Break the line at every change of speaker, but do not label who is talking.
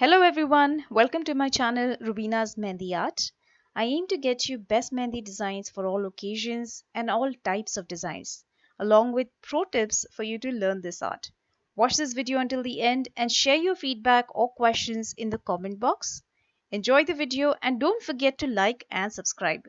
Hello everyone, welcome to my channel Rubina's Mehendi Art. I aim to get you best Mehendi designs for all occasions and all types of designs, along with pro tips for you to learn this art. Watch this video until the end and share your feedback or questions in the comment box. Enjoy the video and don't forget to like and subscribe.